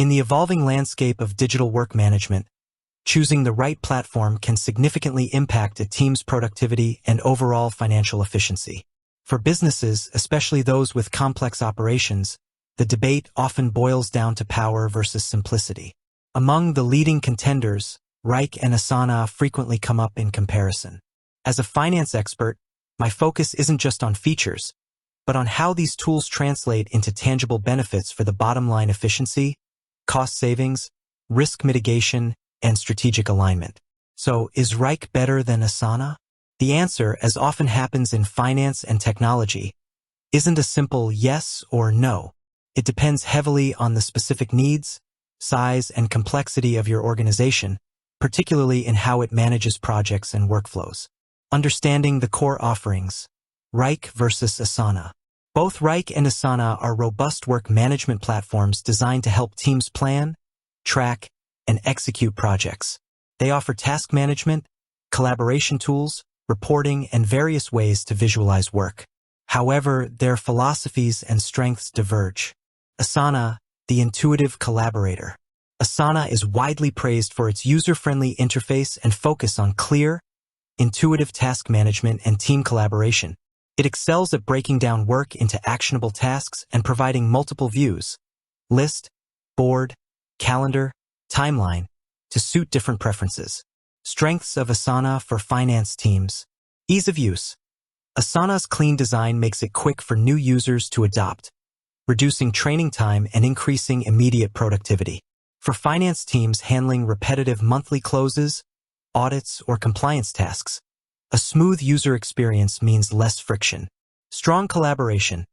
In the evolving landscape of digital work management, choosing the right platform can significantly impact a team's productivity and overall financial efficiency. For businesses, especially those with complex operations, the debate often boils down to power versus simplicity. Among the leading contenders, Wrike and Asana frequently come up in comparison. As a finance expert, my focus isn't just on features, but on how these tools translate into tangible benefits for the bottom line: efficiency, cost savings, risk mitigation, and strategic alignment. So, is Wrike better than Asana? The answer, as often happens in finance and technology, isn't a simple yes or no. It depends heavily on the specific needs, size, and complexity of your organization, particularly in how it manages projects and workflows. Understanding the core offerings. Wrike versus Asana. Both Wrike and Asana are robust work management platforms designed to help teams plan, track, and execute projects. They offer task management, collaboration tools, reporting, and various ways to visualize work. However, their philosophies and strengths diverge. Asana, the intuitive collaborator. Asana is widely praised for its user-friendly interface and focus on clear, intuitive task management and team collaboration. It excels at breaking down work into actionable tasks and providing multiple views, list, board, calendar, timeline, to suit different preferences. Strengths of Asana for finance teams. Ease of use. Asana's clean design makes it quick for new users to adopt, reducing training time and increasing immediate productivity. For finance teams handling repetitive monthly closes, audits, or compliance tasks, a smooth user experience means less friction. Strong collaboration.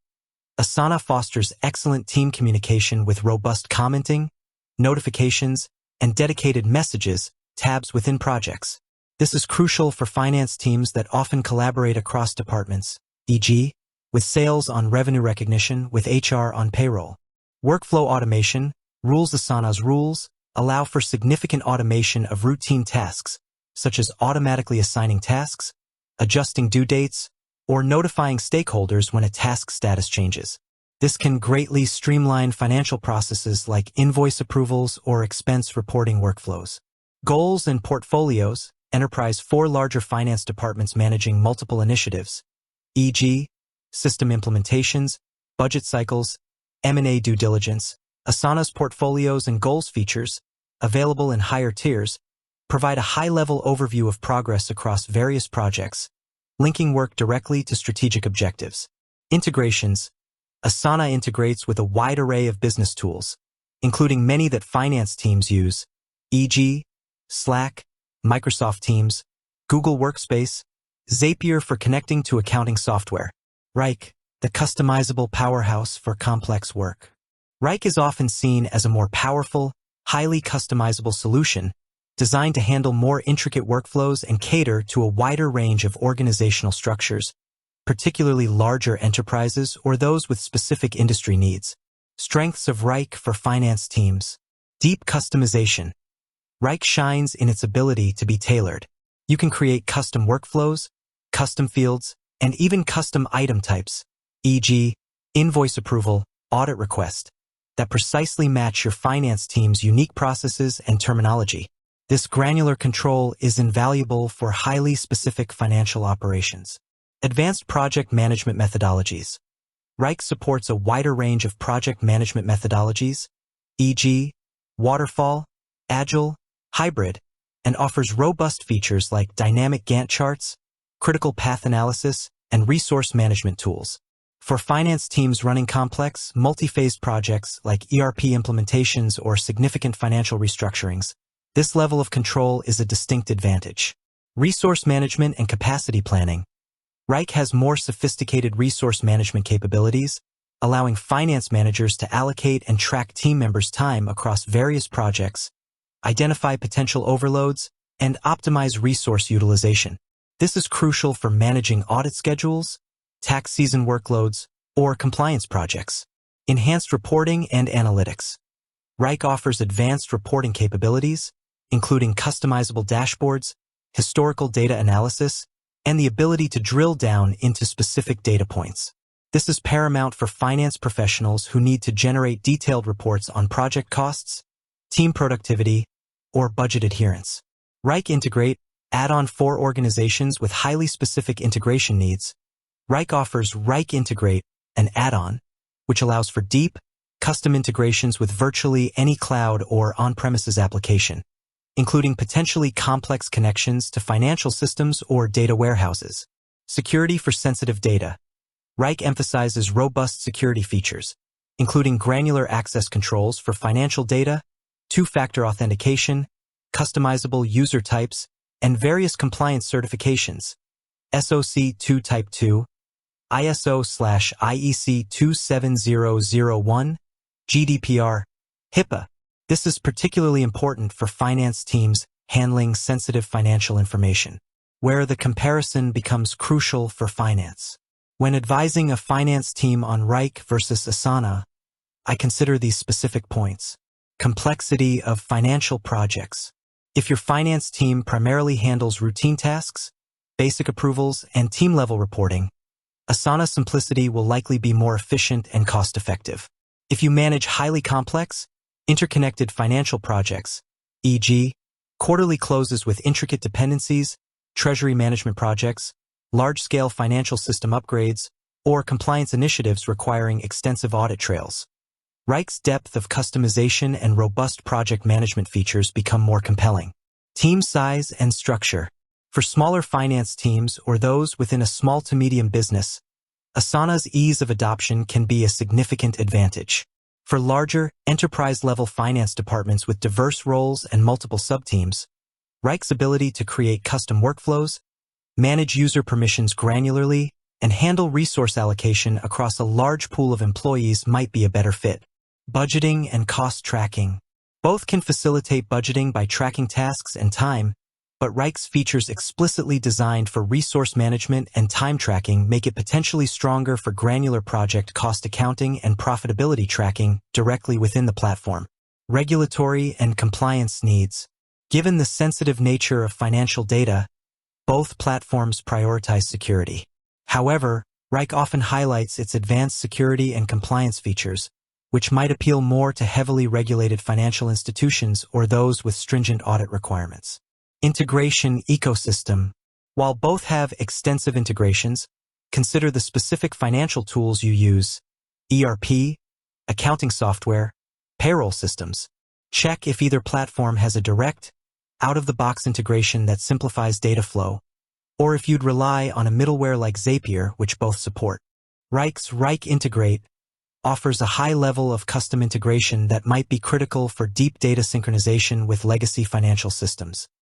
Asana fosters excellent team communication with robust commenting, notifications, and dedicated messages tabs within projects. This is crucial for finance teams that often collaborate across departments, e.g., with sales on revenue recognition, with HR on payroll. Workflow automation. Rules. Asana's rules allow for significant automation of routine tasks, such as automatically assigning tasks, adjusting due dates, or notifying stakeholders when a task status changes. This can greatly streamline financial processes like invoice approvals or expense reporting workflows. Goals and portfolios. Enterprise. For larger finance departments managing multiple initiatives, e.g., system implementations, budget cycles, M&A due diligence. Asana's portfolios and goals features, available in higher tiers, provide a high-level overview of progress across various projects, linking work directly to strategic objectives. Integrations. Asana integrates with a wide array of business tools, including many that finance teams use, e.g., Slack, Microsoft Teams, Google Workspace, Zapier for connecting to accounting software. Wrike, the customizable powerhouse for complex work. Wrike is often seen as a more powerful, highly customizable solution designed to handle more intricate workflows and cater to a wider range of organizational structures, particularly larger enterprises or those with specific industry needs. Strengths of Wrike for finance teams. Deep customization. Wrike shines in its ability to be tailored. You can create custom workflows, custom fields, and even custom item types, e.g., invoice approval, audit request, that precisely match your finance team's unique processes and terminology. This granular control is invaluable for highly specific financial operations. Advanced project management methodologies. Wrike supports a wider range of project management methodologies, e.g., waterfall, agile, hybrid, and offers robust features like dynamic Gantt charts, critical path analysis, and resource management tools. For finance teams running complex, multi-phase projects like ERP implementations or significant financial restructurings, this level of control is a distinct advantage. Resource management and capacity planning. Wrike has more sophisticated resource management capabilities, allowing finance managers to allocate and track team members' time across various projects, identify potential overloads, and optimize resource utilization. This is crucial for managing audit schedules, tax season workloads, or compliance projects. Enhanced reporting and analytics. Wrike offers advanced reporting capabilities, including customizable dashboards, historical data analysis, and the ability to drill down into specific data points. This is paramount for finance professionals who need to generate detailed reports on project costs, team productivity, or budget adherence. Wrike Integrate, add-on for organizations with highly specific integration needs. Wrike offers Wrike Integrate, an add-on, which allows for deep, custom integrations with virtually any cloud or on-premises application, including potentially complex connections to financial systems or data warehouses. Security for sensitive data. Wrike emphasizes robust security features, including granular access controls for financial data, two-factor authentication, customizable user types, and various compliance certifications. SOC 2 Type 2, ISO/IEC 27001, GDPR, HIPAA. This is particularly important for finance teams handling sensitive financial information, where the comparison becomes crucial for finance. When advising a finance team on Wrike versus Asana, I consider these specific points. Complexity of financial projects. If your finance team primarily handles routine tasks, basic approvals, and team-level reporting, Asana simplicity will likely be more efficient and cost-effective. If you manage highly complex, interconnected financial projects, e.g., quarterly closes with intricate dependencies, treasury management projects, large-scale financial system upgrades, or compliance initiatives requiring extensive audit trails, Wrike's depth of customization and robust project management features become more compelling. Team size and structure. For smaller finance teams or those within a small to medium business, Asana's ease of adoption can be a significant advantage. For larger, enterprise-level finance departments with diverse roles and multiple subteams, Wrike's ability to create custom workflows, manage user permissions granularly, and handle resource allocation across a large pool of employees might be a better fit. Budgeting and cost tracking. Both can facilitate budgeting by tracking tasks and time, but Wrike's features explicitly designed for resource management and time tracking make it potentially stronger for granular project cost accounting and profitability tracking directly within the platform. Regulatory and compliance needs. Given the sensitive nature of financial data, both platforms prioritize security. However, Wrike often highlights its advanced security and compliance features, which might appeal more to heavily regulated financial institutions or those with stringent audit requirements. Integration ecosystem. While both have extensive integrations, consider the specific financial tools you use: ERP, accounting software, payroll systems. Check if either platform has a direct, out-of-the-box integration that simplifies data flow, or if you'd rely on a middleware like Zapier, which both support. Wrike's Wrike Integrate offers a high level of custom integration that might be critical for deep data synchronization with legacy financial systems.